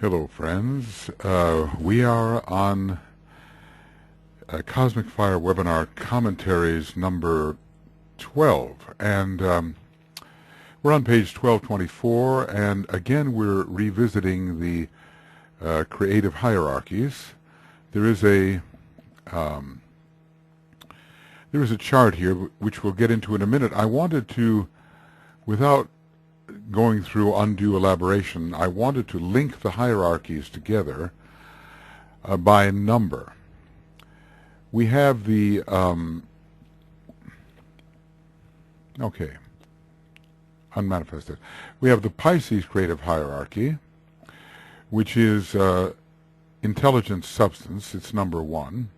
Hello, friends. We are on Cosmic Fire webinar commentaries number 12, and we're on page 1224, and again we're revisiting the creative hierarchies. There is a chart here which we'll get into in a minute. I wanted to, without going through undue elaboration, I wanted to link the hierarchies together by number. We have the unmanifested. We have the Pisces creative hierarchy, which is intelligent substance. It's number 1.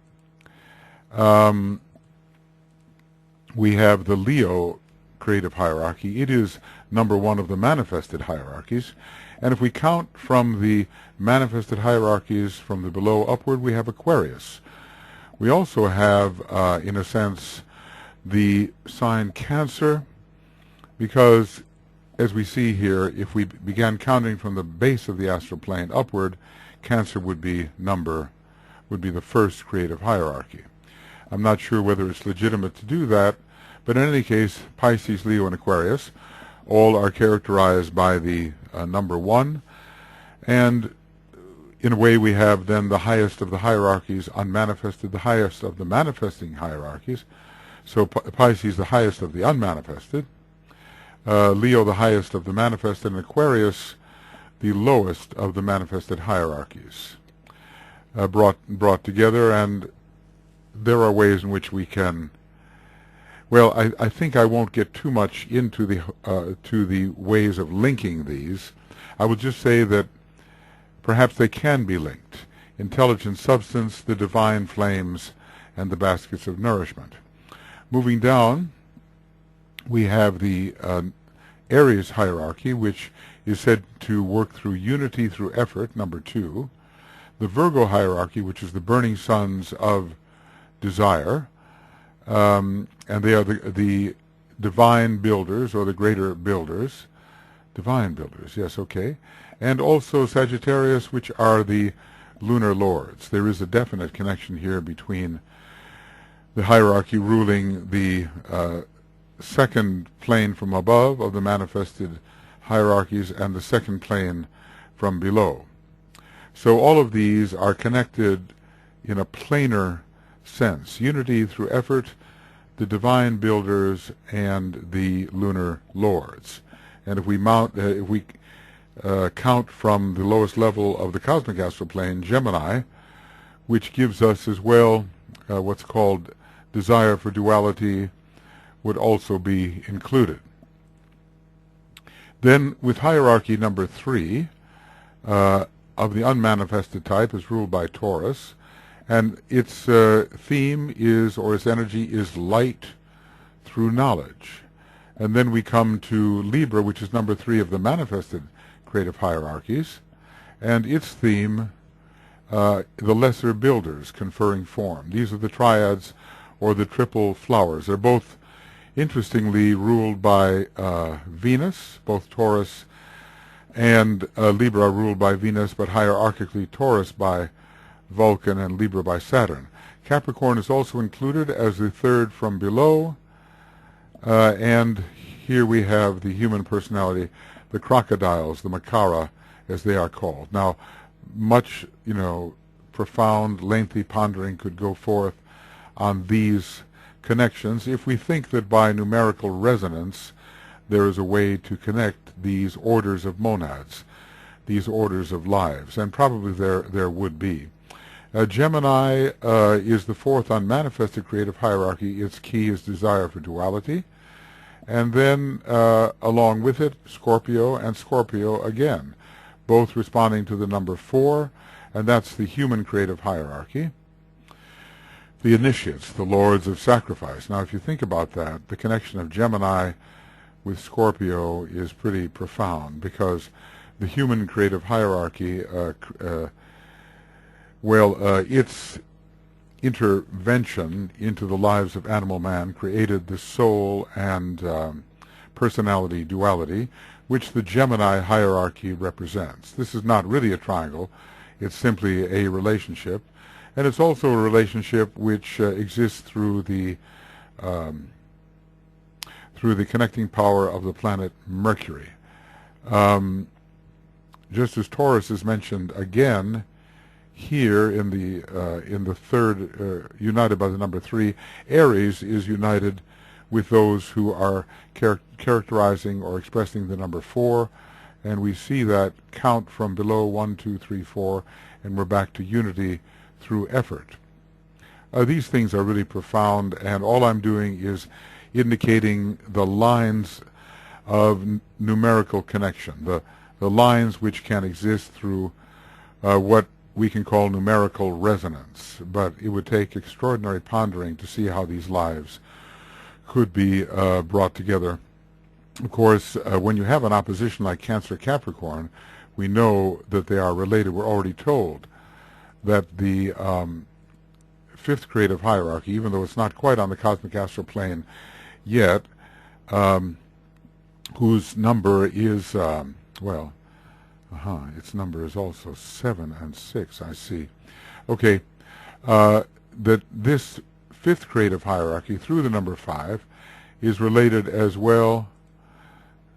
We have the Leo creative hierarchy. It is number 1 of the manifested hierarchies. And if we count from the manifested hierarchies from the below upward, we have Aquarius. We also have, in a sense, the sign Cancer, because, as we see here, if we began counting from the base of the astral plane upward, Cancer would be the first creative hierarchy. I'm not sure whether it's legitimate to do that, but in any case, Pisces, Leo, and Aquarius all are characterized by the number 1, and in a way we have then the highest of the hierarchies unmanifested, the highest of the manifesting hierarchies. So Pisces the highest of the unmanifested, Leo the highest of the manifested, and Aquarius the lowest of the manifested hierarchies, brought together. And there are ways in which we can, well, I think I won't get too much into the ways of linking these. I will just say that perhaps they can be linked. Intelligent substance, the divine flames, and the baskets of nourishment. Moving down, we have the Aries hierarchy, which is said to work through unity through effort, number 2. The Virgo hierarchy, which is the burning suns of desire, and they are the divine builders, or the greater builders. Divine builders, yes, okay. And also Sagittarius, which are the lunar lords. There is a definite connection here between the hierarchy ruling the second plane from above of the manifested hierarchies and the second plane from below. So all of these are connected in a planar sense. Unity through effort, the divine builders, and the lunar lords. And if we count from the lowest level of the cosmic astral plane, Gemini, which gives us as well what's called desire for duality, would also be included. Then with hierarchy number 3 of the unmanifested type is ruled by Taurus, and its theme is, or its energy is, light through knowledge. And then we come to Libra, which is number 3 of the manifested creative hierarchies, and its theme, the lesser builders conferring form. These are the triads, or the triple flowers. They're both, interestingly, ruled by Venus. Both Taurus and Libra are ruled by Venus, but hierarchically Taurus by Vulcan and Libra by Saturn. Capricorn is also included as the third from below, and here we have the human personality, the crocodiles, the Makara, as they are called. Now, much, profound, lengthy pondering could go forth on these connections if we think that by numerical resonance there is a way to connect these orders of monads, these orders of lives, and probably there would be. Gemini is the 4th unmanifested creative hierarchy. Its key is desire for duality. And then, along with it, Scorpio, and Scorpio again, both responding to the number 4, and that's the human creative hierarchy. The initiates, the lords of sacrifice. Now, if you think about that, the connection of Gemini with Scorpio is pretty profound, because the human creative hierarchy, its intervention into the lives of animal man created the soul and personality duality, which the Gemini hierarchy represents. This is not really a triangle. It's simply a relationship. And it's also a relationship which exists through the connecting power of the planet Mercury. Just as Taurus is mentioned again here in the third, united by the number 3, Aries is united with those who are characterizing or expressing the number 4, and we see that count from below 1, 2, 3, 4, and we're back to unity through effort. These things are really profound, and all I'm doing is indicating the lines of numerical connection, the lines which can exist through what we can call numerical resonance, but it would take extraordinary pondering to see how these lives could be brought together. Of course, when you have an opposition like Cancer-Capricorn, we know that they are related. We're already told that the fifth creative hierarchy, even though it's not quite on the cosmic astral plane yet, whose number is, its number is also 7 and 6, I see. Okay, that this fifth creative hierarchy, through the number 5, is related as well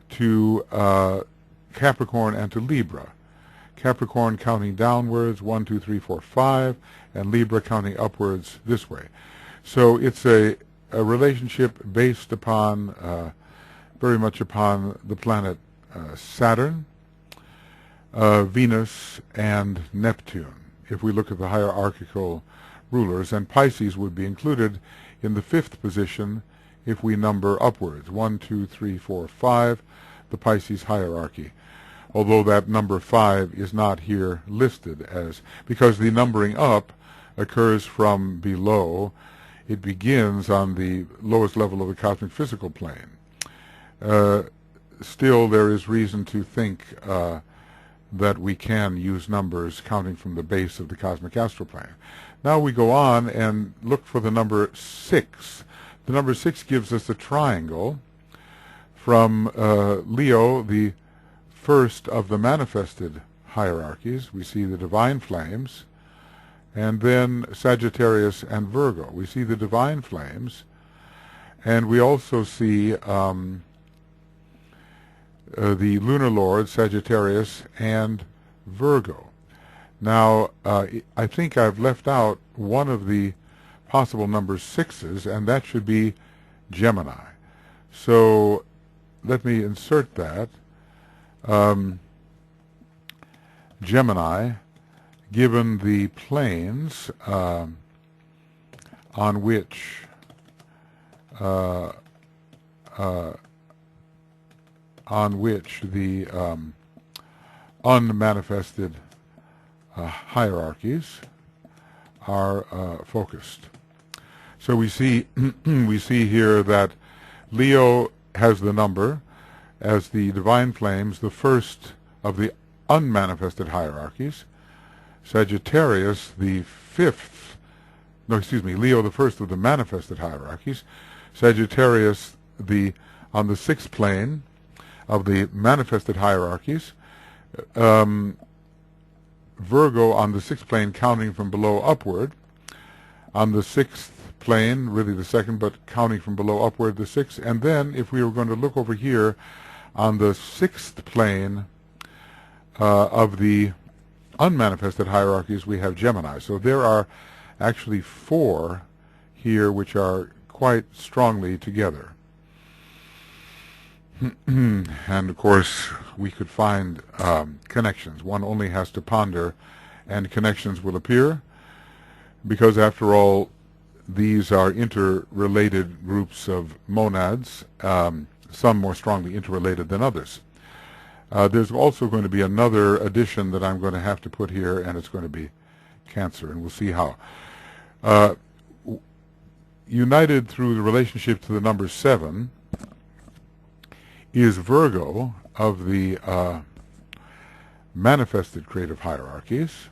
to Capricorn and to Libra. Capricorn counting downwards, 1, 2, 3, 4, 5, and Libra counting upwards this way. So it's a relationship based upon, very much upon the planet Saturn, Venus, and Neptune, if we look at the hierarchical rulers, and Pisces would be included in the 5th position if we number upwards, 1, 2, 3, 4, 5, the Pisces hierarchy. Although that number 5 is not here listed as, because the numbering up occurs from below. It begins on the lowest level of the cosmic physical plane. Still, there is reason to think that we can use numbers counting from the base of the cosmic astral plane. Now we go on and look for the number 6. The number 6 gives us a triangle from Leo, the first of the manifested hierarchies. We see the divine flames, and then Sagittarius and Virgo. We see the divine flames, and we also see the lunar lord, Sagittarius, and Virgo. Now, I think I've left out one of the possible number 6s, and that should be Gemini. So let me insert that. Gemini, given the planes on which the unmanifested hierarchies are focused. So we see we see here that Leo has the number as the divine flames, the first of the unmanifested hierarchies. Sagittarius, the Leo, the first of the manifested hierarchies. Sagittarius, on the 6th plane of the manifested hierarchies. Virgo on the 6th plane, counting from below upward. On the 6th plane, really the 2nd, but counting from below upward, the 6th. And then, if we were going to look over here, on the 6th plane of the unmanifested hierarchies, we have Gemini. So there are actually 4 here which are quite strongly together. And of course, we could find connections. One only has to ponder, and connections will appear, because after all, these are interrelated groups of monads, some more strongly interrelated than others. There's also going to be another addition that I'm going to have to put here, and it's going to be Cancer, and we'll see how. United through the relationship to the number 7 is Virgo of the manifested creative hierarchies.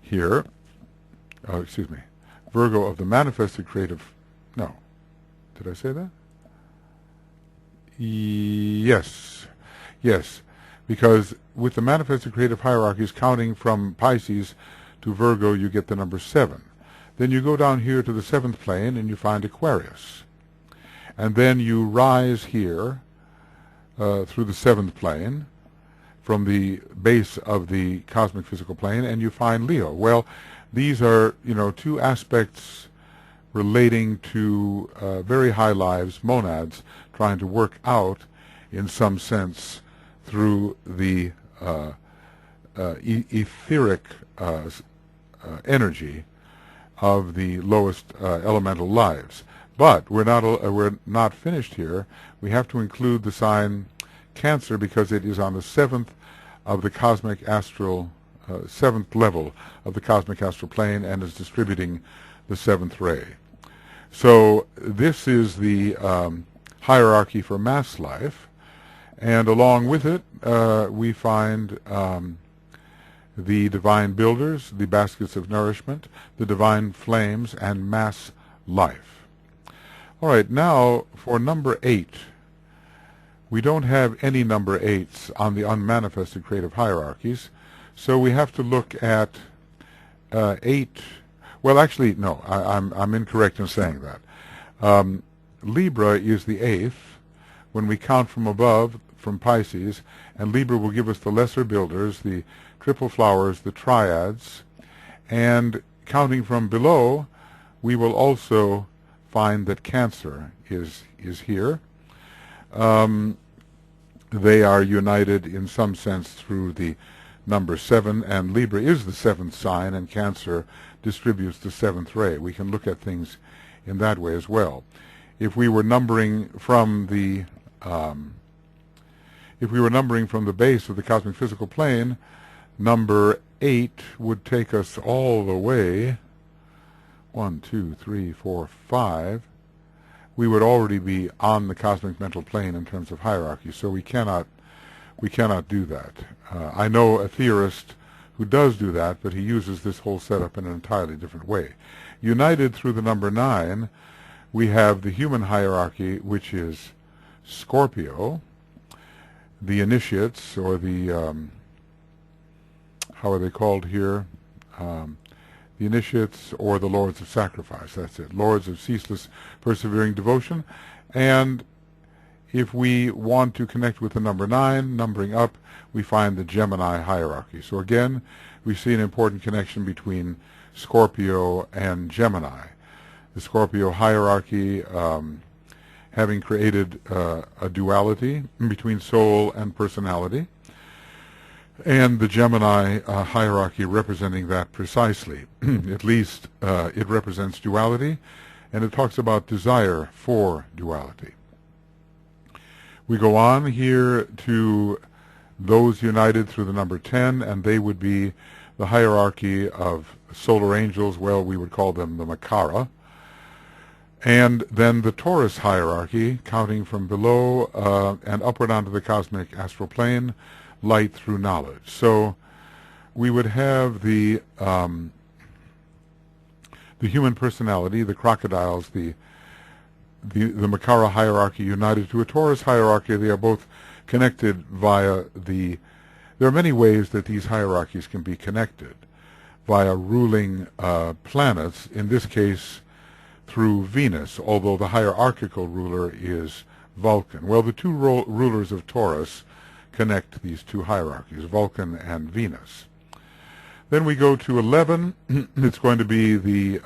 Here, Virgo of the manifested creative, no, did I say that? Yes, yes, because with the Manifested Creative Hierarchies, counting from Pisces to Virgo, you get the number 7. Then you go down here to the 7th plane and you find Aquarius. And then you rise here through the 7th plane from the base of the cosmic physical plane, and you find Leo. Well, these are, two aspects relating to very high lives, monads, trying to work out, in some sense, through the etheric energy of the lowest elemental lives. But we're not finished here. We have to include the sign Cancer because it is on the 7th of the cosmic astral, 7th level of the cosmic astral plane, and is distributing the 7th ray. So this is the hierarchy for mass life, and along with it we find the divine builders, the baskets of nourishment, the divine flames, and mass life. All right, now for number 8. We don't have any number 8s on the unmanifested creative hierarchies, so we have to look at 8. Well, actually, no, I'm incorrect in saying that. Libra is the 8th when we count from above, from Pisces, and Libra will give us the lesser builders, the triple flowers, the triads, and counting from below, we will also find that Cancer is here. They are united in some sense through the number 7, and Libra is the 7th sign, and Cancer distributes the 7th ray. We can look at things in that way as well. If we were numbering from the base of the cosmic physical plane, number 8 would take us all the way 1, 2, 3, 4, 5. We would already be on the cosmic mental plane in terms of hierarchy, so we cannot do that. I know a theorist who does do that, but he uses this whole setup in an entirely different way. United through the number 9, we have the human hierarchy, which is Scorpio, the initiates, or the how are they called here? The initiates, or the lords of sacrifice. That's it. Lords of ceaseless, persevering devotion. And if we want to connect with the number 9, numbering up, we find the Gemini hierarchy. So again, we see an important connection between Scorpio and Gemini. The Scorpio hierarchy having created a duality between soul and personality, and the Gemini hierarchy representing that precisely. At least it represents duality, and it talks about desire for duality. We go on here to those united through the number 10, and they would be the hierarchy of solar angels. Well, we would call them the Makara. And then the Taurus hierarchy, counting from below and upward onto the cosmic astral plane, light through knowledge. So we would have the human personality, the crocodiles, the Makara hierarchy united to a Taurus hierarchy. They are both connected via there are many ways that these hierarchies can be connected via ruling planets, in this case through Venus, although the hierarchical ruler is Vulcan. Well, the two rulers of Taurus connect these two hierarchies, Vulcan and Venus. Then we go to 11. It's going to be the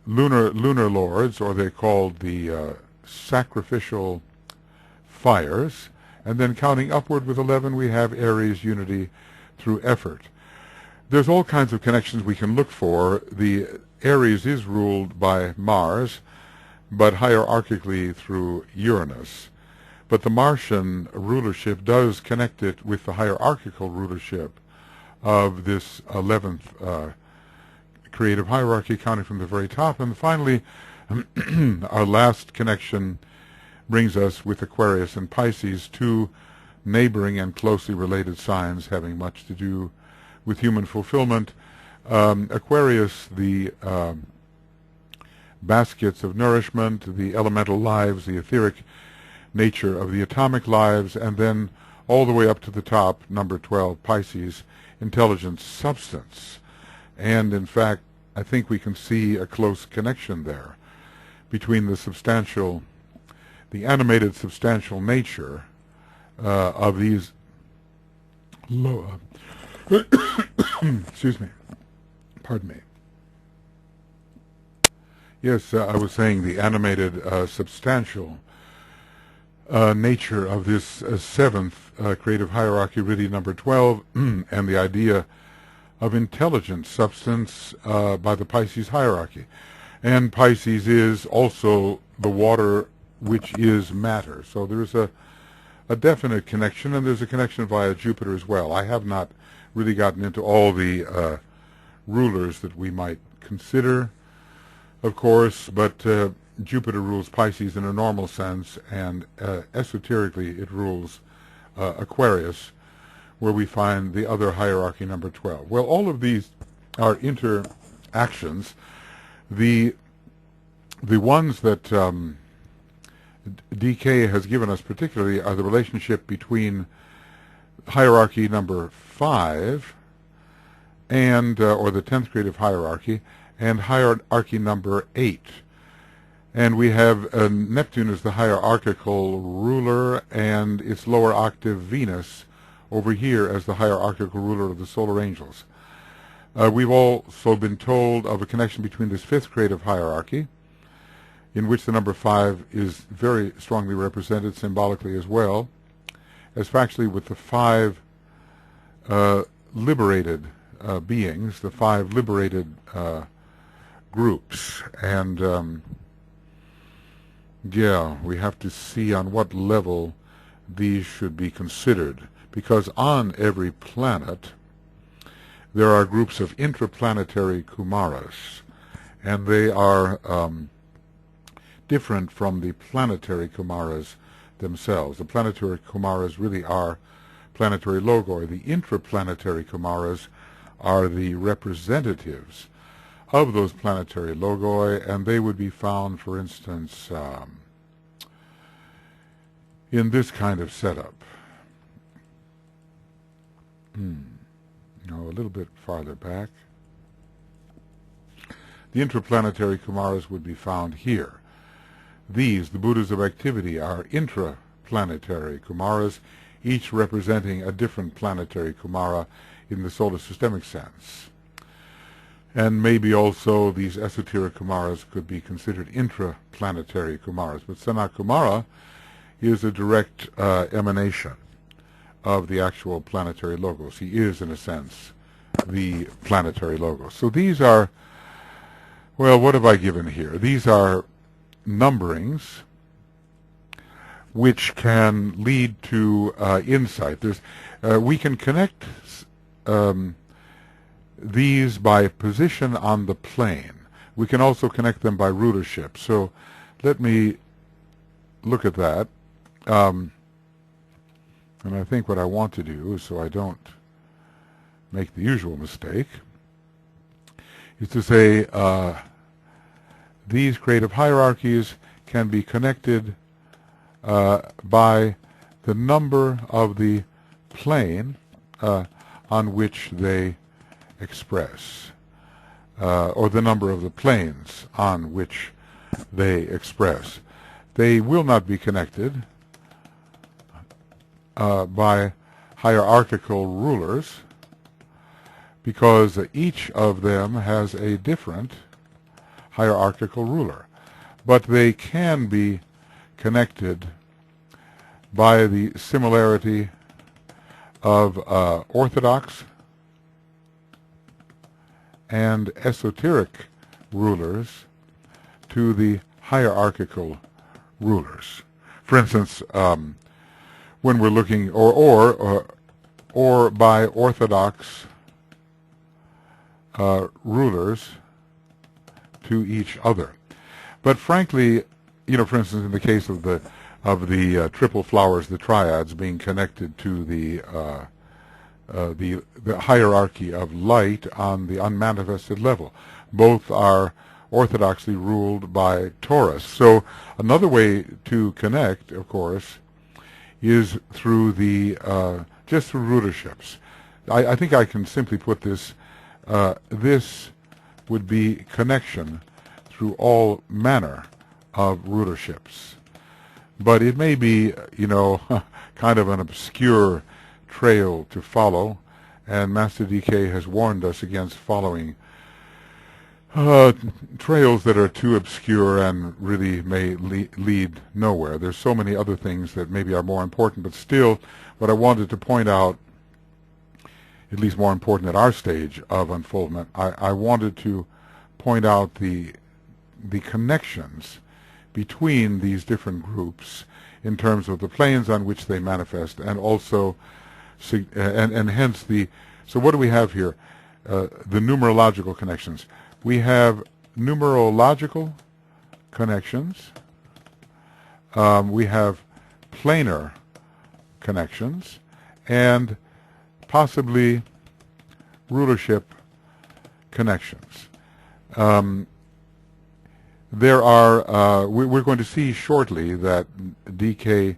lunar lords, or they're called the sacrificial fires. And then counting upward with 11, we have Aries unity through effort. There's all kinds of connections we can look for. The Aries is ruled by Mars, but hierarchically through Uranus. But the Martian rulership does connect it with the hierarchical rulership of this 11th creative hierarchy, counting from the very top. And finally, our last connection brings us with Aquarius and Pisces, two neighboring and closely related signs having much to do with human fulfillment. Aquarius, the baskets of nourishment, the elemental lives, the etheric nature of the atomic lives, and then all the way up to the top, number 12, Pisces, intelligent substance. And in fact, I think we can see a close connection there between the animated substantial nature of these excuse me, pardon me. Yes, I was saying the animated substantial nature of this seventh creative hierarchy, really number 12, and the idea of intelligent substance by the Pisces hierarchy. And Pisces is also the water which is matter. So there's a definite connection, and there's a connection via Jupiter as well. I have not really gotten into all the rulers that we might consider, of course, but Jupiter rules Pisces in a normal sense, and esoterically it rules Aquarius, where we find the other hierarchy, number 12. Well, all of these are interactions. The ones that DK has given us particularly are the relationship between hierarchy number 5 and or the 10th creative hierarchy and hierarchy number 8. And we have Neptune as the hierarchical ruler, and its lower octave Venus over here as the hierarchical ruler of the solar angels. We've also been told of a connection between this 5th creative hierarchy, in which the number 5 is very strongly represented symbolically as well, as factually with the 5 liberated beings, the 5 liberated groups. And yeah, we have to see on what level these should be considered, because on every planet there are groups of intraplanetary Kumaras, and they are different from the planetary Kumaras themselves. The planetary Kumaras really are planetary logoi. The intraplanetary Kumaras are the representatives of those planetary logoi, and they would be found, for instance, in this kind of setup. No, a little bit farther back. The intraplanetary Kumaras would be found here. These, the Buddhas of activity, are intraplanetary Kumaras, each representing a different planetary Kumara in the solar systemic sense. And maybe also these esoteric Kumaras could be considered intraplanetary Kumaras. But Sanat Kumara is a direct emanation of the actual planetary logos. He is, in a sense, the planetary logos. So these are, well, what have I given here? These are numberings which can lead to insight. We can connect these by position on the plane. We can also connect them by rulership. So let me look at that. And I think what I want to do is, so I don't make the usual mistake, is to say these creative hierarchies can be connected by the number of the plane on which they express, or the number of the planes on which they express. They will not be connected by hierarchical rulers, because each of them has a different hierarchical ruler. But they can be connected by the similarity of orthodox and esoteric rulers to the hierarchical rulers. For instance, when we're looking, or by orthodox rulers to each other. But frankly, you know, for instance, in the case of the triple flowers, the triads, being connected to the hierarchy of light on the unmanifested level, both are orthodoxly ruled by Taurus. So another way to connect, of course, is through the just through rulerships. I think I can simply put this. This would be connection through all manner of rulerships. But it may be, kind of an obscure trail to follow, and Master DK has warned us against following trails that are too obscure and really may lead nowhere. There's so many other things that maybe are more important, but still, what I wanted to point out, at least more important at our stage of unfoldment, I wanted to point out the connections between these different groups in terms of the planes on which they manifest, and also, and hence the. So what do we have here? The numerological connections. We have numerological connections. We have planar connections, and possibly rulership connections. There are, we're going to see shortly that DK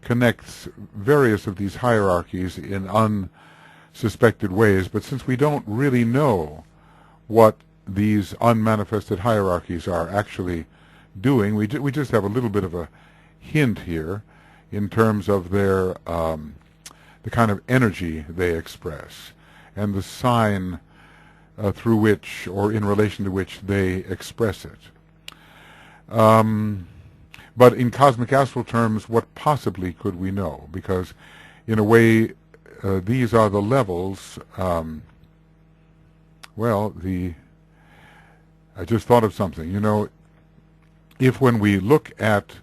connects various of these hierarchies in unsuspected ways, but since we don't really know what these unmanifested hierarchies are actually doing, we just have a little bit of a hint here in terms of their the kind of energy they express and the sign through which or in relation to which they express it. But in cosmic astral terms, what possibly could we know? Because in a way, these are the levels, I just thought of something. If when we look at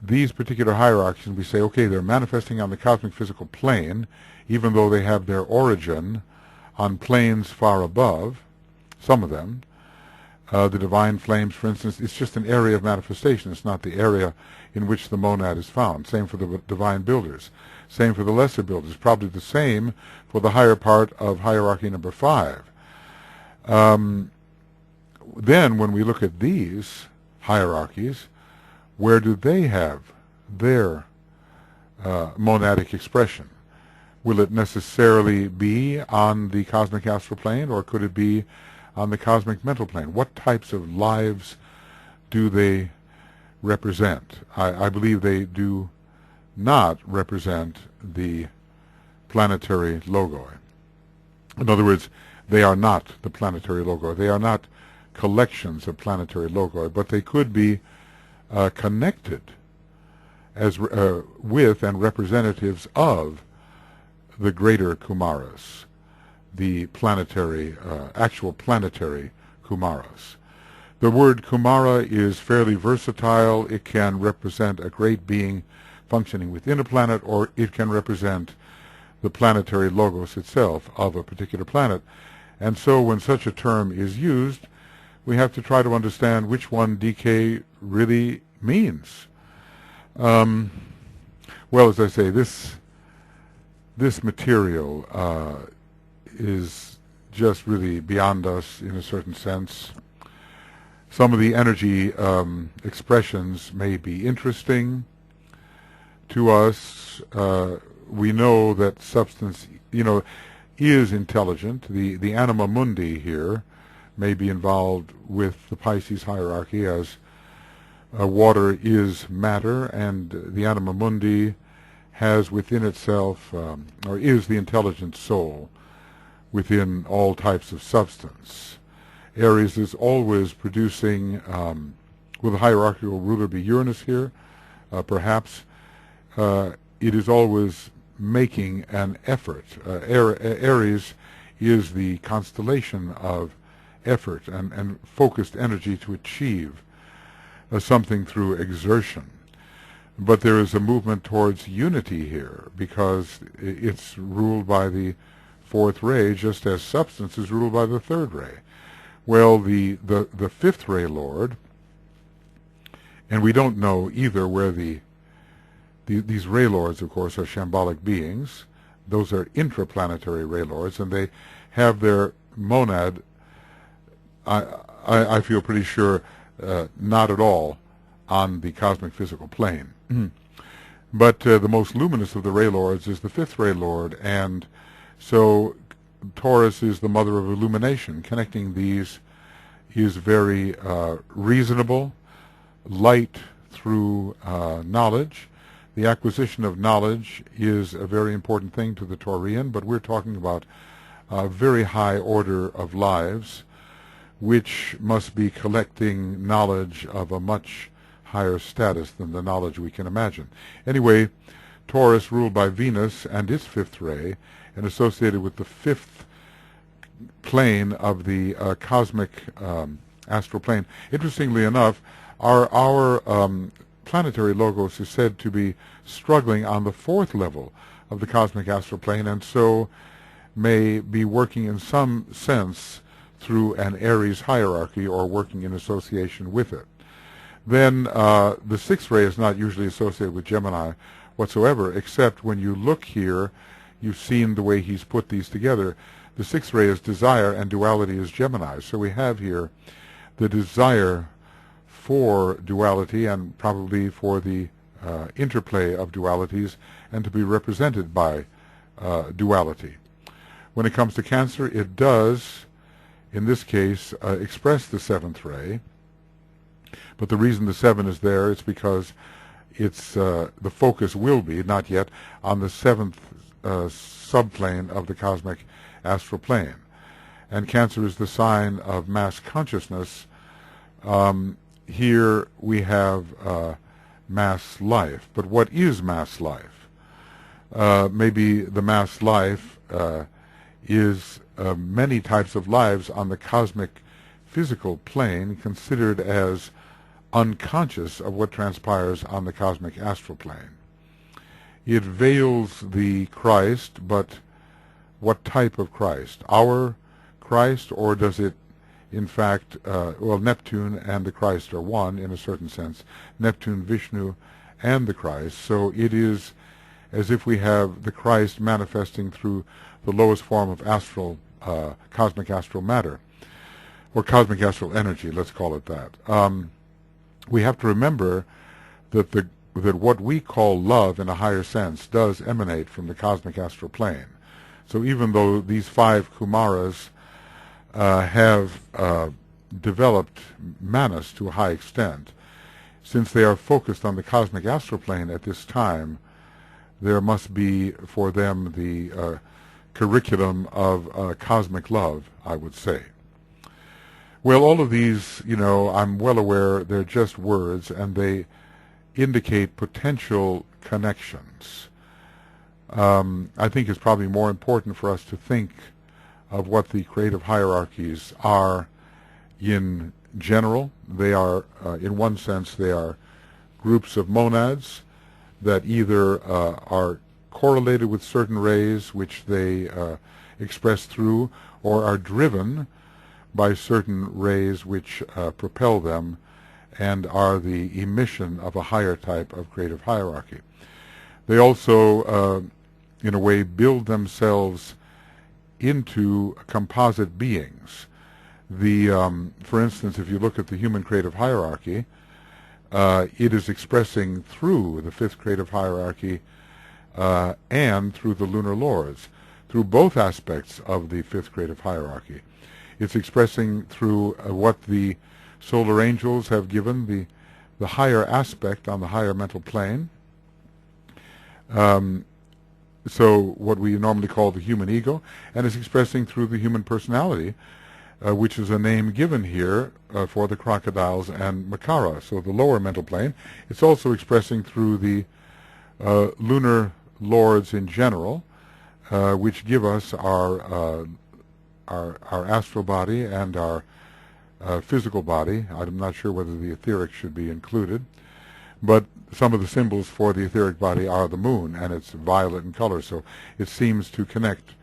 these particular hierarchies, we say, okay, they're manifesting on the cosmic physical plane, even though they have their origin on planes far above, some of them. The divine flames, for instance, it's just an area of manifestation. It's not the area in which the monad is found. Same for the divine builders. Same for the lesser builders. Probably the same for the higher part of hierarchy number 5. Then when we look at these hierarchies, where do they have their monadic expression? Will it necessarily be on the cosmic astral plane, or could it be on the cosmic mental plane? What types of lives do they represent? I believe they do not represent the planetary logoi. In other words, they are not the planetary logoi. They are not collections of planetary logoi, but they could be connected as with and representatives of the greater Kumaras, the planetary, actual planetary Kumaras. The word Kumara is fairly versatile. It can represent a great being functioning within a planet, or it can represent the planetary logos itself of a particular planet. And so when such a term is used, we have to try to understand which one DK really means. Well, as I say, this material is just really beyond us in a certain sense. Some of the energy expressions may be interesting to us. We know that substance, is intelligent. The anima mundi here may be involved with the Pisces hierarchy, as water is matter, and the anima mundi has within itself, or is the intelligent soul within all types of substance. Aries is always producing, will the hierarchical ruler be Uranus here? Perhaps. It is always making an effort. Aries is the constellation of effort and focused energy to achieve something through exertion. But there is a movement towards unity here, because it's ruled by the 4th ray, just as substance is ruled by the 3rd ray. Well, the 5th ray lord, and we don't know either where these ray lords, of course, are shambolic beings. Those are intraplanetary ray lords, and they have their monad I feel pretty sure not at all on the cosmic physical plane. But the most luminous of the ray lords is the fifth ray lord, and so Taurus is the mother of illumination. Connecting these is very reasonable, light through knowledge. The acquisition of knowledge is a very important thing to the Taurian, but we're talking about a very high order of lives, which must be collecting knowledge of a much higher status than the knowledge we can imagine. Anyway, Taurus, ruled by Venus and its fifth ray, and associated with the fifth plane of the cosmic astral plane. Interestingly enough, our planetary logos is said to be struggling on the fourth level of the cosmic astral plane, and so may be working in some sense through an Aries hierarchy or working in association with it. Then the sixth ray is not usually associated with Gemini whatsoever, except when you look here, you've seen the way he's put these together. The sixth ray is desire and duality is Gemini. So we have here the desire for duality and probably for the interplay of dualities and to be represented by duality. When it comes to Cancer, it does, in this case, express the seventh ray. But the reason the 7 is there is because it's the focus will be, not yet, on the seventh subplane of the cosmic astral plane. And Cancer is the sign of mass consciousness. Here we have mass life. But what is mass life? Maybe the mass life is many types of lives on the cosmic physical plane considered as unconscious of what transpires on the cosmic astral plane. It veils the Christ, but what type of Christ? Our Christ, or does it, in fact, well, Neptune and the Christ are one in a certain sense. Neptune, Vishnu, and the Christ. So it is as if we have the Christ manifesting through the lowest form of astral, cosmic astral matter, or cosmic astral energy, let's call it that. We have to remember that that what we call love in a higher sense does emanate from the cosmic astral plane. So even though these 5 Kumaras have developed manas to a high extent, since they are focused on the cosmic astral plane at this time, there must be for them the curriculum of cosmic love, I would say. Well, all of these, you know, I'm well aware they're just words and they indicate potential connections. I think it's probably more important for us to think of what the creative hierarchies are in general. They are, in one sense, they are groups of monads that either are correlated with certain rays which they express through, or are driven by certain rays which propel them and are the emission of a higher type of creative hierarchy. They also, in a way, build themselves into composite beings. For instance, if you look at the human creative hierarchy, it is expressing through the fifth creative hierarchy and through the lunar lords, through both aspects of the fifth creative hierarchy. It's expressing through what the solar angels have given, the higher aspect on the higher mental plane. So what we normally call the human ego, and it's expressing through the human personality, which is a name given here for the crocodiles and Makara, so the lower mental plane. It's also expressing through the lunar lords in general, which give us our astral body and our physical body. I'm not sure whether the etheric should be included, but some of the symbols for the etheric body are the moon, and it's violet in color, so it seems to connect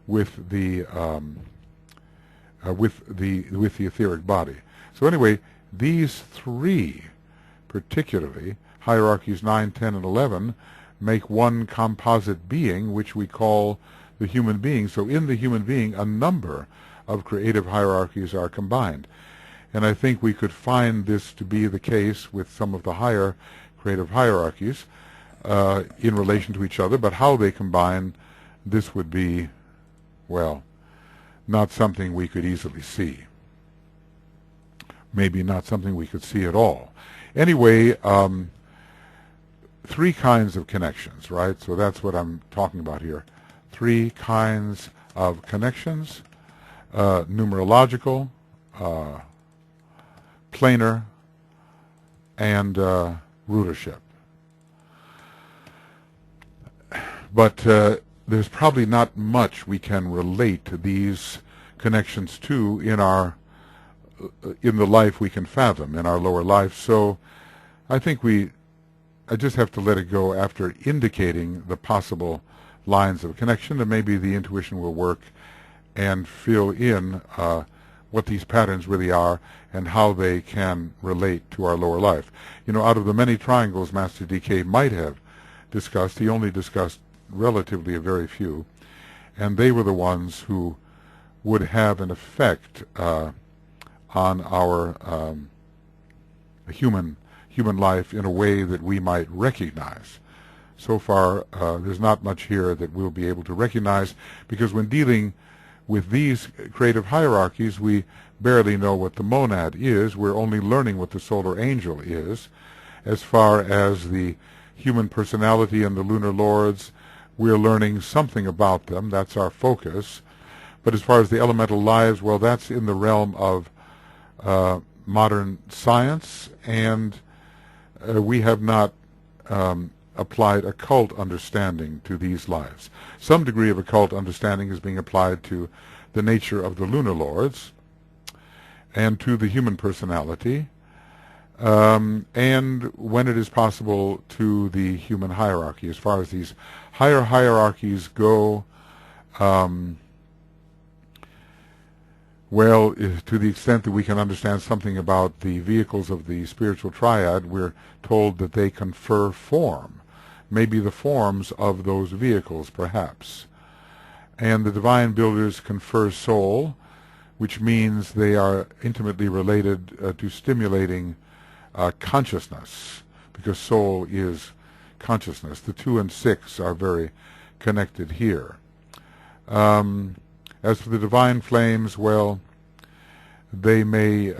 with the etheric body. So anyway, these 3 particularly, hierarchies 9, 10, and 11, make one composite being, which we call the human being. So in the human being, a number of creative hierarchies are combined. And I think we could find this to be the case with some of the higher creative hierarchies in relation to each other, but how they combine, this would be, well, not something we could easily see. Maybe not something we could see at all. Anyway, three kinds of connections, right? So that's what I'm talking about here. Three kinds of connections: numerological, planar, and rulership. But there's probably not much we can relate to these connections to in the life we can fathom, in our lower life. So I think I just have to let it go after indicating the possible lines of connection, and maybe the intuition will work and fill in what these patterns really are and how they can relate to our lower life. You know, out of the many triangles Master DK might have discussed, he only discussed relatively a very few, and they were the ones who would have an effect on our human life in a way that we might recognize. So far, there's not much here that we'll be able to recognize, because when dealing with these creative hierarchies, we barely know what the monad is. We're only learning what the solar angel is. As far as the human personality and the lunar lords, we're learning something about them. That's our focus. But as far as the elemental lives, well, that's in the realm of modern science, and we have not applied occult understanding to these lives. Some degree of occult understanding is being applied to the nature of the lunar lords and to the human personality, and when it is possible, to the human hierarchy. As far as these higher hierarchies go, well, to the extent that we can understand something about the vehicles of the spiritual triad, we're told that they confer form, maybe the forms of those vehicles, perhaps. And the divine builders confer soul, which means they are intimately related to stimulating consciousness, because soul is consciousness. The 2 and 6 are very connected here. As for the divine flames, well, they may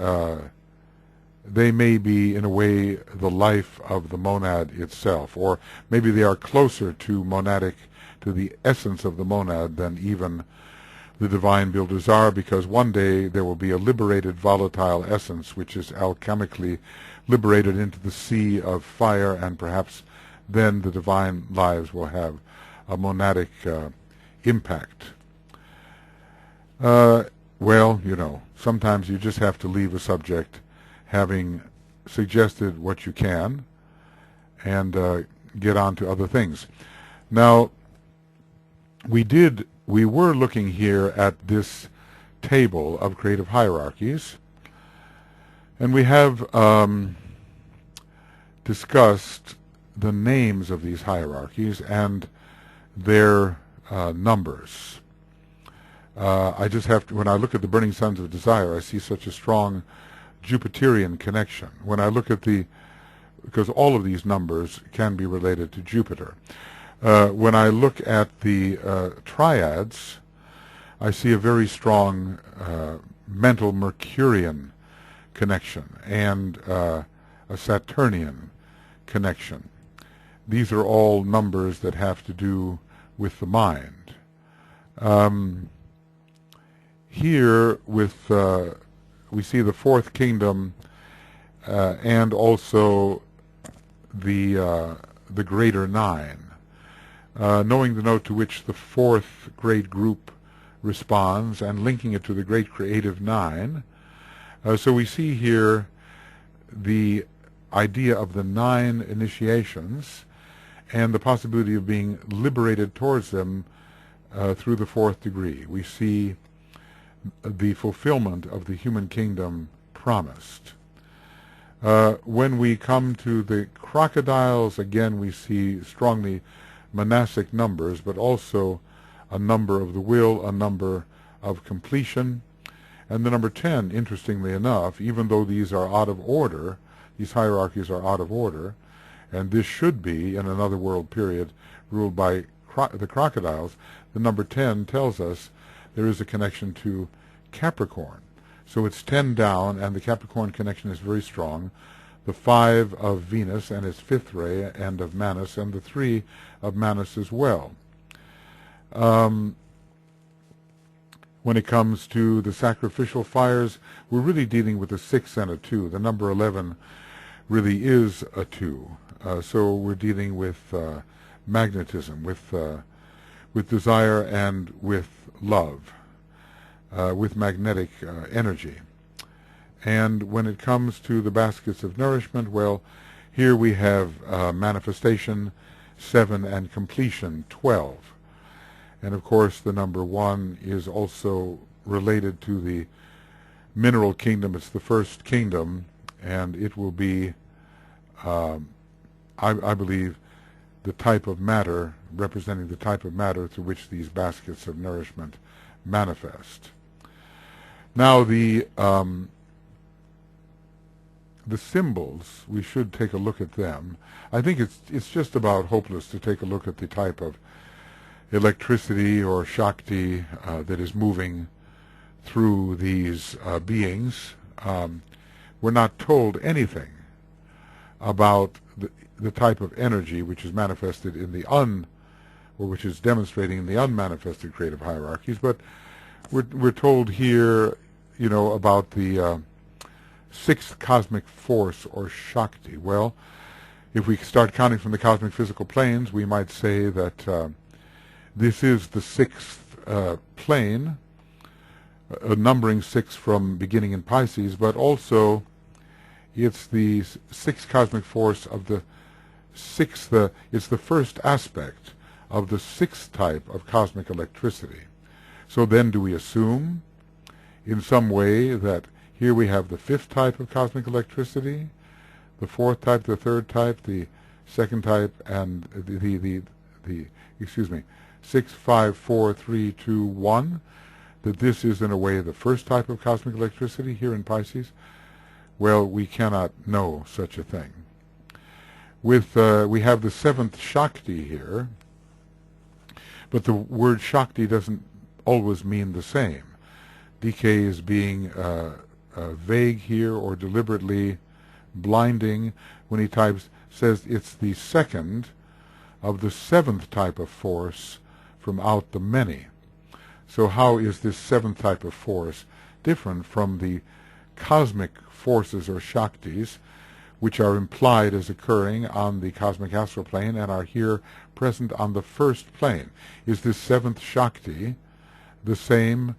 be, in a way, the life of the monad itself, or maybe they are closer to the essence of the monad than even the divine builders are, because one day there will be a liberated volatile essence which is alchemically liberated into the sea of fire, and perhaps then the divine lives will have a monadic impact. Well, you know, sometimes you just have to leave a subject having suggested what you can and get on to other things. Now, we were looking here at this table of creative hierarchies, and we have discussed the names of these hierarchies and their numbers. I just have to, when I look at the burning suns of desire, I see such a strong Jupiterian connection. When I look at because all of these numbers can be related to Jupiter. When I look at the triads, I see a very strong mental Mercurian connection and a Saturnian connection. These are all numbers that have to do with the mind. Here, we see the 4th kingdom and also the greater 9. Knowing the note to which the 4th great group responds and linking it to the great creative 9. So we see here the idea of the 9 initiations and the possibility of being liberated towards them through the 4th degree. We see the fulfillment of the human kingdom promised. When we come to the crocodiles, again we see strongly monastic numbers, but also a number of the will, a number of completion, And the number 10, interestingly enough, even though these are out of order, these hierarchies are out of order, and this should be, in another world period, ruled by the crocodiles, the number 10 tells us there is a connection to Capricorn. So it's 10 down, and the Capricorn connection is very strong. The 5 of Venus and its 5th ray, and of Manus, and the 3 of Manus as well. When it comes to the sacrificial fires, we're really dealing with a 6 and a 2. The number 11 really is a 2. So we're dealing with magnetism, with desire, and with love, with magnetic energy. And when it comes to the baskets of nourishment, well, here we have manifestation, 7, and completion, 12. And of course the number 1 is also related to the mineral kingdom. It's the first kingdom, and it will be, I believe, the type of matter, representing the type of matter through which these baskets of nourishment manifest. Now the symbols, we should take a look at them. I think it's just about hopeless to take a look at the type of electricity or Shakti that is moving through these beings. We're not told anything about the type of energy which is manifested in the or which is demonstrating in the unmanifested creative hierarchies, but we're told here, you know, about the 6th cosmic force, or Shakti. Well, if we start counting from the cosmic physical planes, we might say that this is the 6th plane, numbering 6 from beginning in Pisces, but also it's the 6th cosmic force of the 6th, it's the first aspect of the 6th type of cosmic electricity. So then do we assume in some way that here we have the 5th type of cosmic electricity, the 4th type, the 3rd type, the 2nd type, and the 6, 5, 4, 3, 2, 1, that this is in a way the 1st type of cosmic electricity here in Pisces? Well, we cannot know such a thing. We have the 7th Shakti here, but the word Shakti doesn't always mean the same. DK is being vague here, or deliberately blinding when he says it's the 2nd of the 7th type of force from out the many. So how is this 7th type of force different from the cosmic forces, or Shaktis, which are implied as occurring on the cosmic astral plane and are here present on the 1st plane? Is this 7th Shakti the same,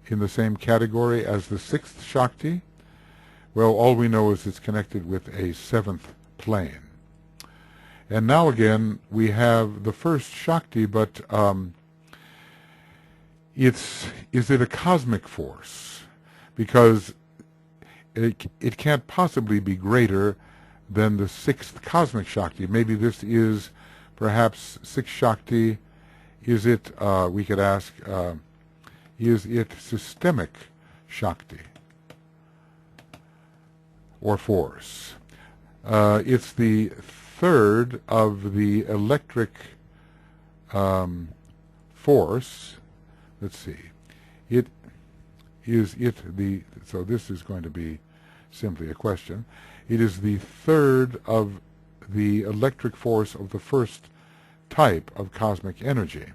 in the same category as the 6th Shakti? Well, all we know is it's connected with a 7th plane. And now again we have the 1st Shakti, but is it a cosmic force? Because it can't possibly be greater than the 6th cosmic Shakti. Maybe this is perhaps 6th Shakti. Is it, we could ask, is it systemic Shakti or force? It's the 3rd of the electric force. Let's see. So this is going to be simply a question. It is the 3rd of the electric force of the 1st type of cosmic energy.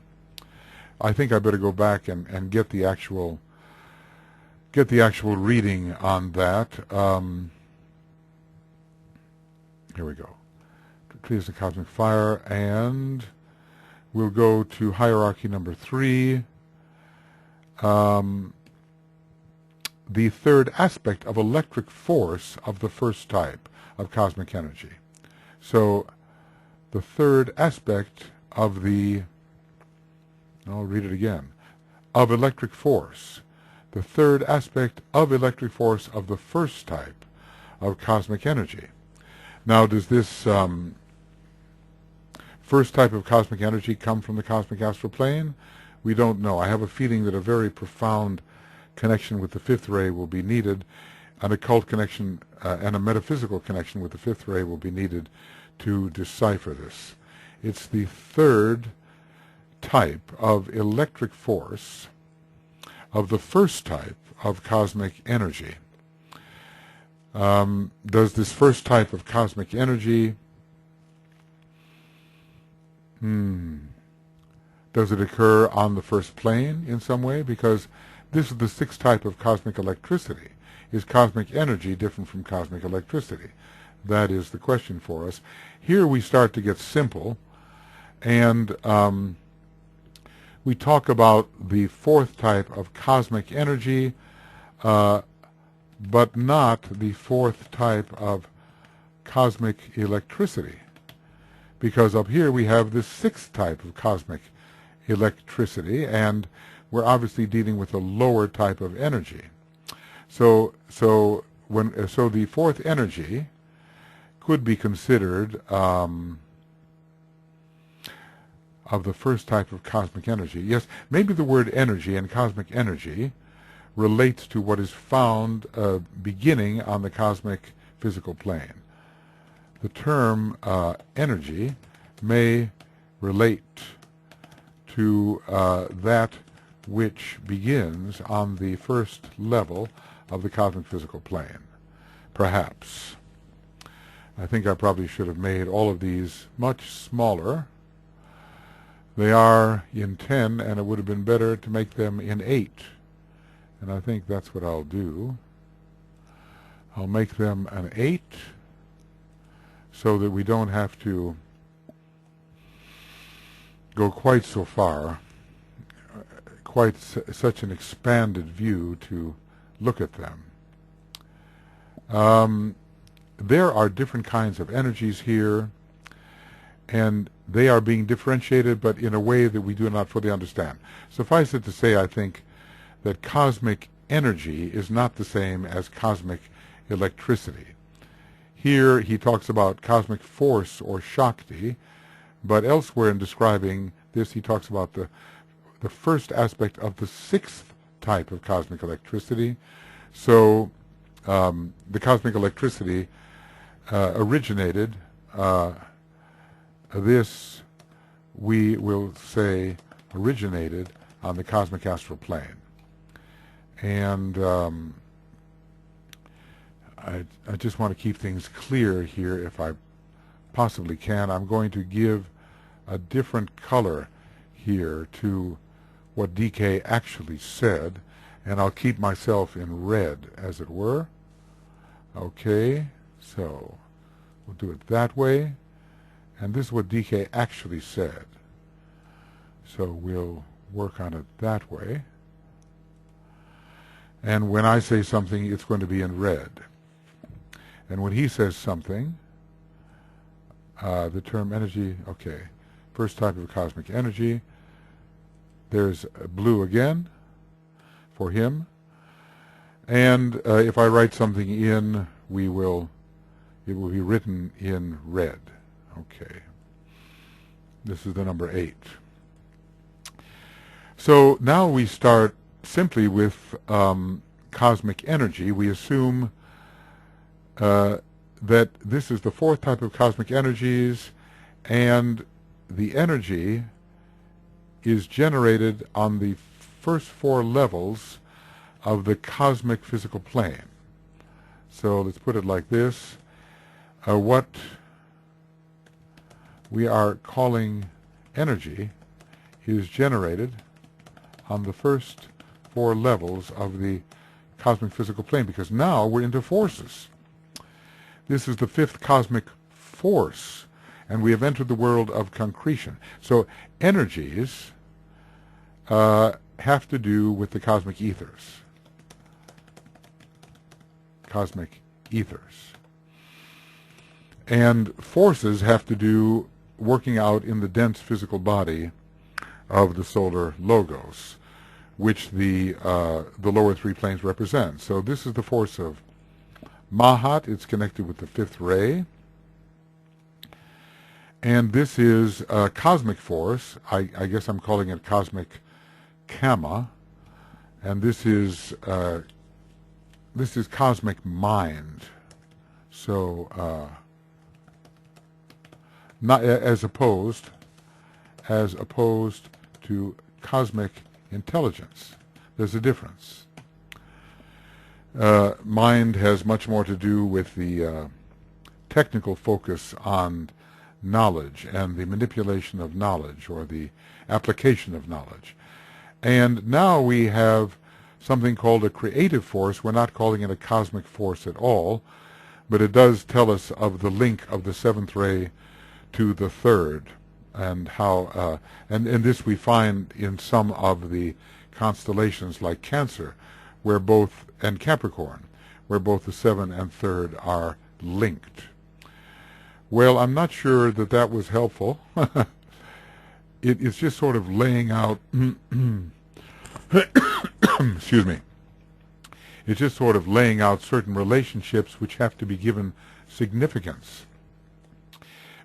I think I better go back and get the actual reading on that. Here we go. Trees of cosmic fire, and we'll go to hierarchy number 3. The 3rd aspect of electric force of the 1st type of cosmic energy. So the 3rd aspect of the, I'll read it again, of electric force. The 3rd aspect of electric force of the 1st type of cosmic energy. Now, does this 1st type of cosmic energy come from the cosmic astral plane? We don't know. I have a feeling that a very profound connection with the fifth ray will be needed. An occult connection and a metaphysical connection with the fifth ray will be needed to decipher this. It's the third type of electric force of the first type of cosmic energy. Does this first type of cosmic energy, does it occur on the first plane in some way? Because this is the sixth type of cosmic electricity. Is cosmic energy different from cosmic electricity? That is the question for us. Here we start to get simple, and we talk about the fourth type of cosmic energy, but not the fourth type of cosmic electricity. Because up here we have the sixth type of cosmic electricity, and we're obviously dealing with a lower type of energy. So the fourth energy could be considered of the first type of cosmic energy. Yes, maybe the word energy and cosmic energy relates to what is found beginning on the cosmic physical plane. The term energy may relate to that which begins on the first level of the cosmic physical plane. Perhaps. I think I probably should have made all of these much smaller. They are in 10, and it would have been better to make them in 8. And I think that's what I'll do. I'll make them an 8 so that we don't have to go quite so far, quite such an expanded view to look at them. There are different kinds of energies here, and they are being differentiated, but in a way that we do not fully understand. Suffice it to say, I think, that cosmic energy is not the same as cosmic electricity. Here he talks about cosmic force or Shakti, but elsewhere in describing this he talks about the first aspect of the sixth type of cosmic electricity. So the cosmic electricity originated, this we will say originated on the cosmic astral plane. And I just want to keep things clear here if I possibly can. I'm going to give a different color here to what DK actually said, and I'll keep myself in red, as it were. Okay, so we'll do it that way. And this is what DK actually said. So we'll work on it that way. And when I say something, it's going to be in red. And when he says something, the term energy, okay, first type of cosmic energy, there's blue again for him. And if I write something in, it will be written in red. Okay. This is the number 8. So now we start simply with cosmic energy. We assume that this is the fourth type of cosmic energies, and the energy is generated on the first 4 levels of the cosmic physical plane. So let's put it like this. What we are calling energy is generated on the first 4 levels of the cosmic physical plane, because now we're into forces. This is the 5th cosmic force, and we have entered the world of concretion. So energies have to do with the cosmic ethers. Cosmic ethers. And forces have to do working out in the dense physical body of the solar logos, which the lower 3 planes represent. So this is the force of Mahat. It's connected with the 5th ray. And this is cosmic force. I guess I'm calling it cosmic Kama. and this is cosmic mind. So not as opposed to cosmic intelligence. There's a difference. Mind has much more to do with the technical focus on knowledge and the manipulation of knowledge, or the application of knowledge. And now we have something called a creative force. We're not calling it a cosmic force at all, but it does tell us of the link of the seventh ray to the third, and how and this we find in some of the constellations like Cancer, where both, and Capricorn, where both the 7 and 3rd are linked. Well, I'm not sure that that was helpful. It's just sort of laying out excuse me. It's just sort of laying out certain relationships which have to be given significance.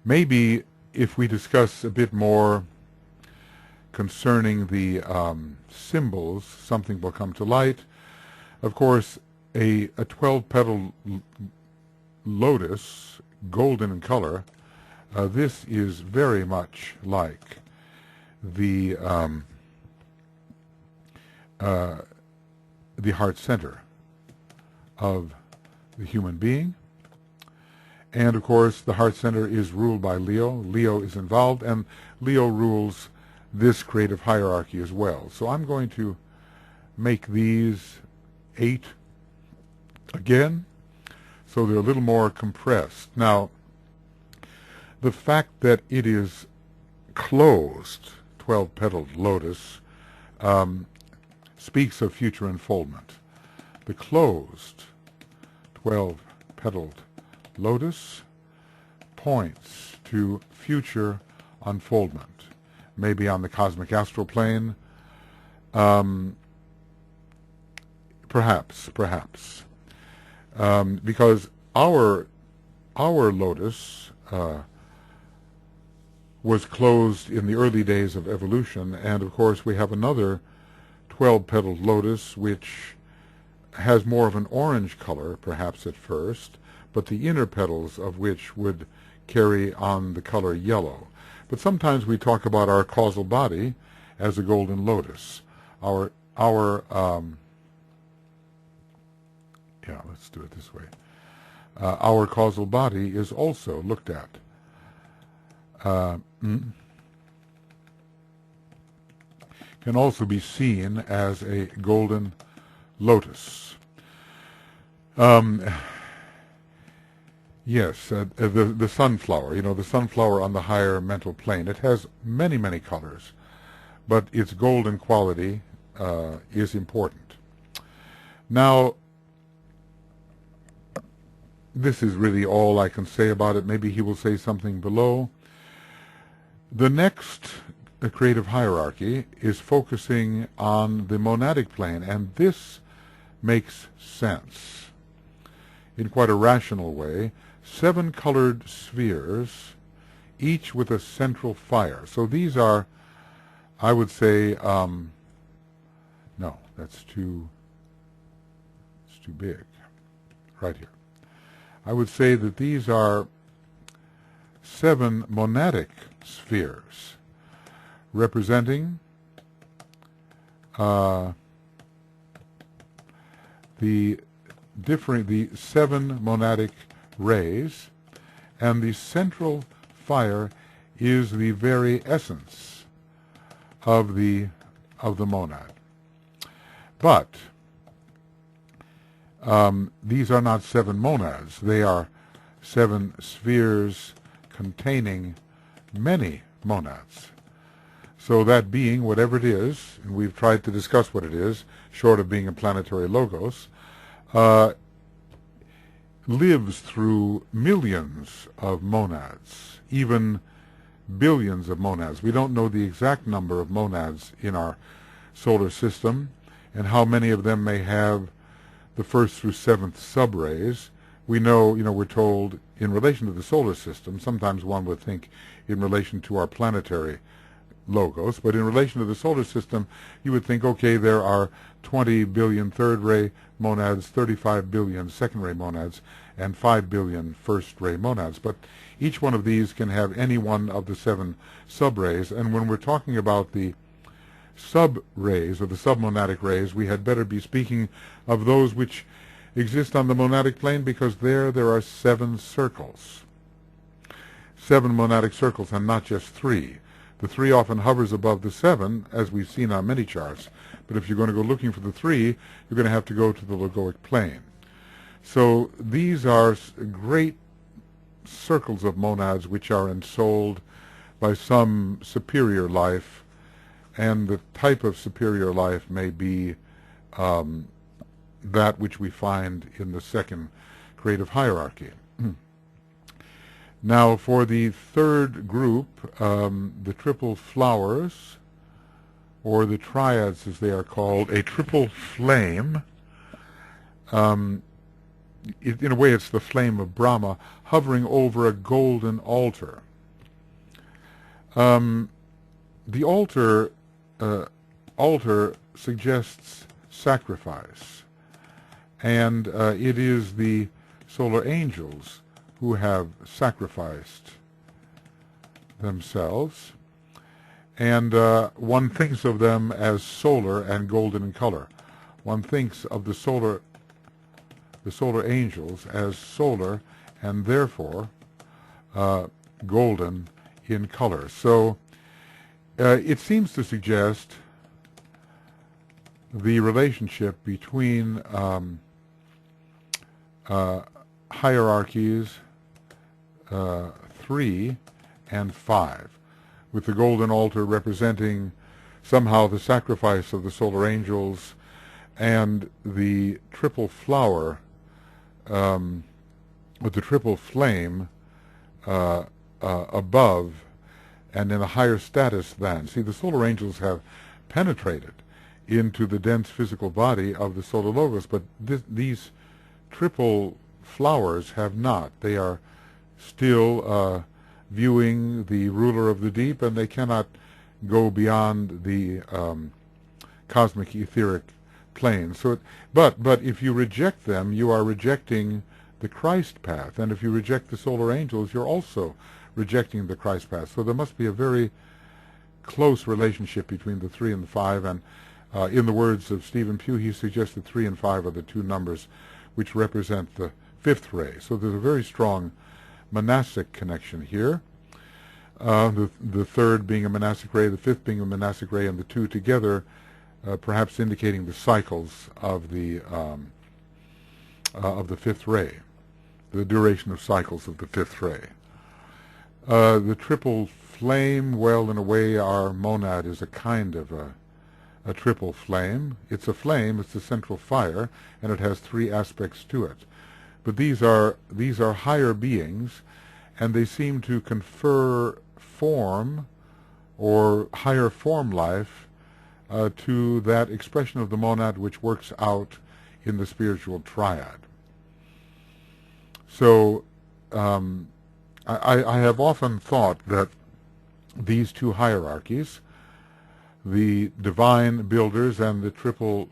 Maybe if we discuss a bit more concerning the symbols, something will come to light. Of course, a 12-petal lotus, golden in color, this is very much like the heart center of the human being. And of course, the heart center is ruled by Leo. Leo is involved, and Leo rules this creative hierarchy as well. So I'm going to make these 8 again, so they're a little more compressed. Now, the fact that it is closed, 12-petaled lotus, speaks of future unfoldment. The closed 12-petaled lotus points to future unfoldment, maybe on the cosmic astral plane, perhaps, because our lotus was closed in the early days of evolution, and of course we have another 12-petaled lotus which has more of an orange color, perhaps at first, but the inner petals of which would carry on the color yellow. But sometimes we talk about our causal body as a golden lotus. Yeah, let's do it this way. Our causal body is also looked at. Can also be seen as a golden lotus. Yes, the sunflower, the sunflower on the higher mental plane, it has many, many colors, but its golden quality is important. Now, this is really all I can say about it. Maybe he will say something below. The next creative hierarchy is focusing on the monadic plane, and this makes sense in quite a rational way. 7 colored spheres, each with a central fire. So these are, I would say, no, it's too big, right here. I would say that these are 7 monadic spheres, representing the 7 monadic rays, and the central fire is the very essence of the monad. But these are not 7 monads. They are 7 spheres containing many monads. So that being, whatever it is, and we've tried to discuss what it is, short of being a planetary logos, lives through millions of monads, even billions of monads. We don't know the exact number of monads in our solar system, and how many of them may have the 1st through 7th subrays. We know, we're told in relation to the solar system, sometimes one would think in relation to our planetary logos, but in relation to the solar system, you would think, okay, there are 20 billion third-ray monads, 35 billion second-ray monads, and 5 billion first-ray monads. But each one of these can have any one of the 7 sub-rays, and when we're talking about the sub-rays, or the submonadic rays, we had better be speaking of those which exist on the monadic plane, because there are 7 circles. 7 monadic circles, and not just 3. The 3 often hovers above the 7, as we've seen on many charts. But if you're going to go looking for the 3, you're going to have to go to the logoic plane. So these are great circles of monads which are ensouled by some superior life, and the type of superior life may be that which we find in the second creative hierarchy. Now, for the third group, the triple flowers, or the triads as they are called, a triple flame, in a way it's the flame of Brahma, hovering over a golden altar. The altar suggests sacrifice, and it is the solar angels who have sacrificed themselves, and one thinks of them as solar and golden in color. One thinks of the solar angels as solar and therefore golden in color. So it seems to suggest the relationship between hierarchies 3 and 5, with the golden altar representing somehow the sacrifice of the solar angels, and the triple flower with the triple flame above and in a higher status than. See, the solar angels have penetrated into the dense physical body of the solar logos, but these triple flowers have not. They are still viewing the ruler of the deep, and they cannot go beyond the cosmic etheric plane. So, but if you reject them, you are rejecting the Christ path, and if you reject the solar angels, you're also rejecting the Christ path. So there must be a very close relationship between the 3 and the 5, and in the words of Stephen Pugh, he suggested 3 and 5 are the 2 numbers which represent the 5th ray. So there's a very strong monastic connection here. The 3rd being a monastic ray, the 5th being a monastic ray, and the 2 together perhaps indicating the cycles of the 5th ray, the duration of cycles of the 5th ray. The triple flame, well, in a way our monad is a kind of a triple flame. It's a flame, it's the central fire, and it has 3 aspects to it. But these are higher beings, and they seem to confer form or higher form life to that expression of the monad which works out in the spiritual triad. So I have often thought that these 2 hierarchies, the divine builders and the triple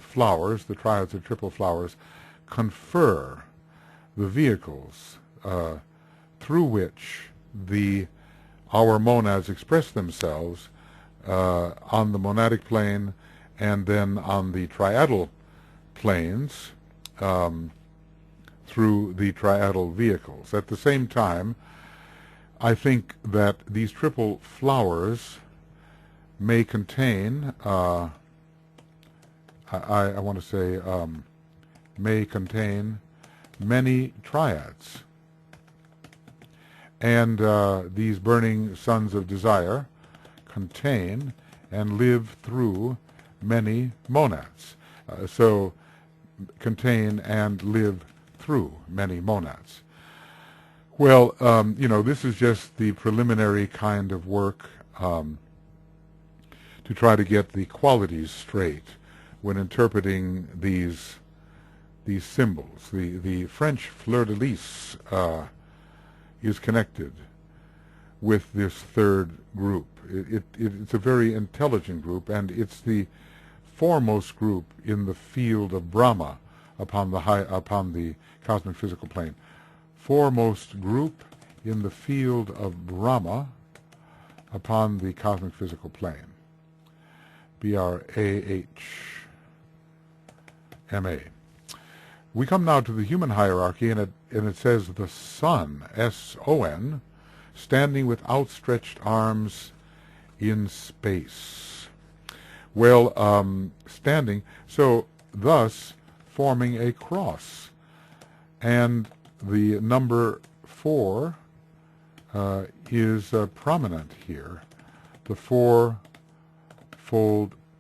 flowers, the triads of triple flowers, confer the vehicles through which our monads express themselves on the monadic plane and then on the triadal planes through the triadal vehicles. At the same time, I think that these triple flowers may contain, I want to say, may contain many triads. And these burning suns of desire contain and live through many monads. So contain and live through many monads. Well, this is just the preliminary kind of work to try to get the qualities straight when interpreting these symbols. The French fleur-de-lis is connected with this third group. It's a very intelligent group, and it's the foremost group in the field of Brahma upon the cosmic physical plane. Foremost group in the field of Brahma upon the cosmic physical plane. B-R-A-H-M-A. We come now to the human hierarchy, and it says the Son, S-O-N, standing with outstretched arms in space. Well, standing, so thus forming a cross. And the number 4 is prominent here, the four-fold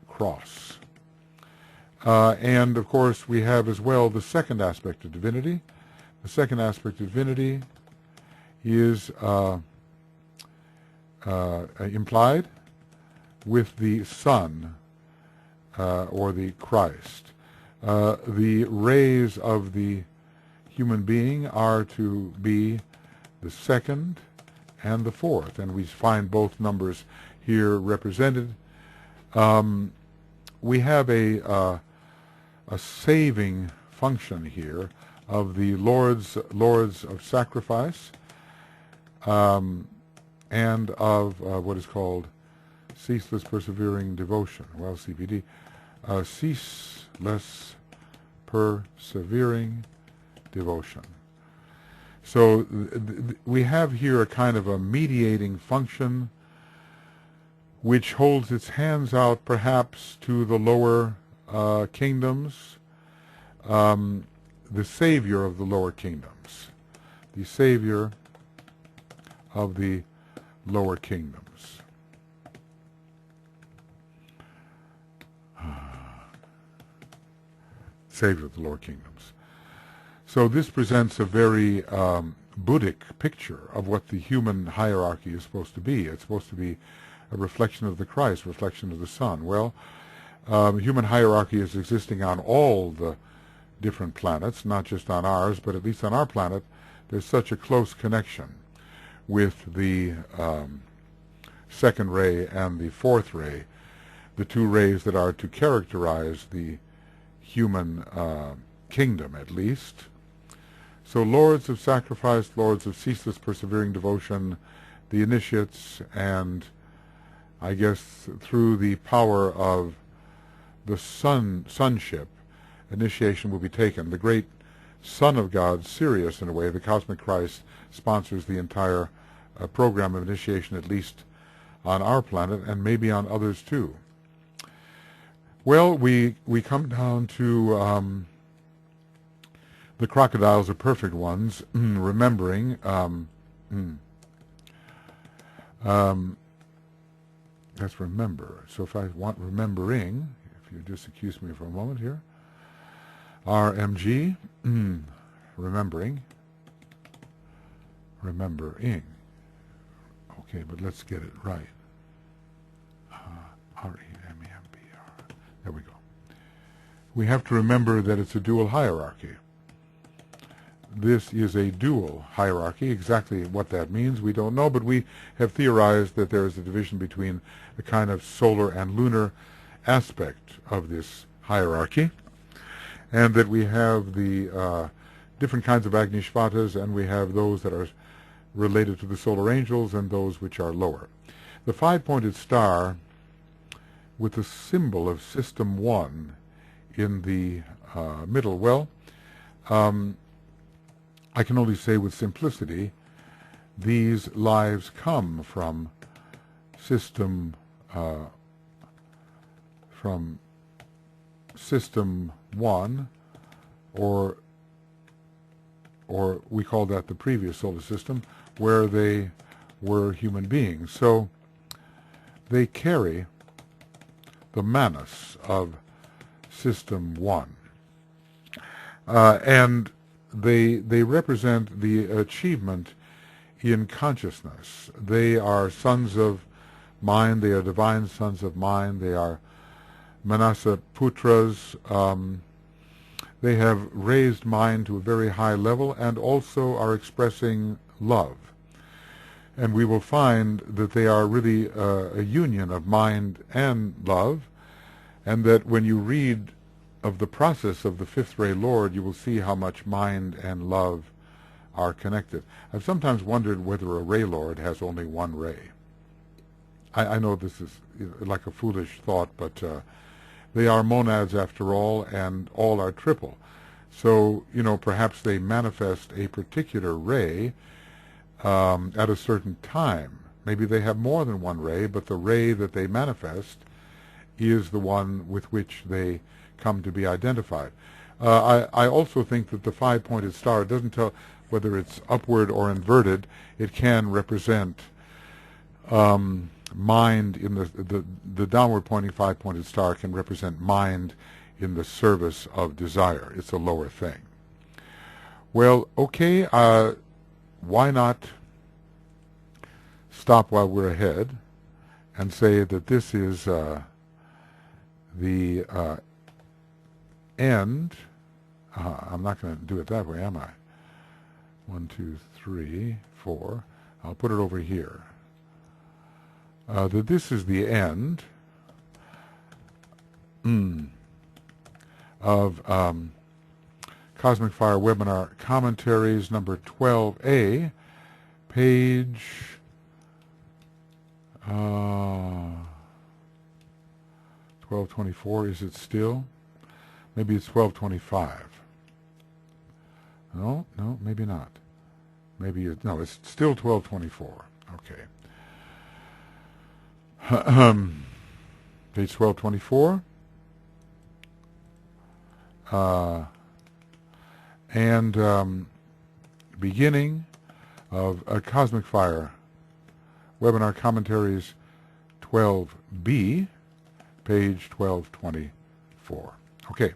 cross. And, of course, we have as well the second aspect of divinity. The second aspect of divinity is implied with the Son, or the Christ. The rays of the human being are to be the second and the fourth, and we find both numbers here represented. We have a saving function here of the lords of sacrifice, and of what is called ceaseless persevering devotion. Well, CPD, ceaseless persevering devotion. So we have here a kind of a mediating function which holds its hands out perhaps to the lower kingdoms, the savior of the lower kingdoms, the savior of the lower kingdoms. Savior of the lower kingdoms. So this presents a very Buddhic picture of what the human hierarchy is supposed to be. It's supposed to be a reflection of the Christ, reflection of the Son. Well, human hierarchy is existing on all the different planets, not just on ours, but at least on our planet, there's such a close connection with the second ray and the fourth ray, the two rays that are to characterize the human kingdom, at least. So lords of sacrifice, lords of ceaseless persevering devotion, the initiates, and I guess through the power of the sonship, initiation will be taken. The great Son of God, Sirius in a way, the cosmic Christ, sponsors the entire program of initiation, at least on our planet, and maybe on others too. Well, we come down to the crocodiles are perfect ones, remembering. Let's remember. So if I want remembering, if you just excuse me for a moment here, RMG, remembering. Okay, but let's get it right. R-E-M-E-M-B-R. There we go. We have to remember that it's a dual hierarchy. This is a dual hierarchy. Exactly what that means, we don't know, but we have theorized that there is a division between a kind of solar and lunar aspect of this hierarchy, and that we have the different kinds of Agnishvatas, and we have those that are related to the solar angels and those which are lower. The five-pointed star with the symbol of System 1 in the middle, well, I can only say with simplicity, these lives come from System 1, or we call that the previous solar system, where they were human beings. So they carry the manas of System 1. And they represent the achievement in consciousness. They are sons of mind, they are divine sons of mind, they are Manasa Putras. They have raised mind to a very high level and also are expressing love. And we will find that they are really a union of mind and love, and that when you read of the process of the fifth ray Lord, you will see how much mind and love are connected. I've sometimes wondered whether a ray Lord has only one ray. I know this is like a foolish thought, but they are monads after all, and all are triple. So, perhaps they manifest a particular ray at a certain time. Maybe they have more than one ray, but the ray that they manifest is the one with which they come to be identified. I also think that the five-pointed star, it doesn't tell whether it's upward or inverted. It can represent mind in the downward pointing five-pointed star can represent mind in the service of desire. It's a lower thing. Well, okay, why not stop while we're ahead and say that this is the end. I'm not going to do it that way, am I? 1, 2, 3, 4. I'll put it over here. That this is the end of Cosmic Fire Webinar Commentaries number 12A, page 1224. Is it still? Maybe it's 1225. No, maybe not. Maybe no, it's still 1224. Okay. Page 1224. And beginning of Cosmic Fire Webinar Commentaries 12B, page 1224. Okay.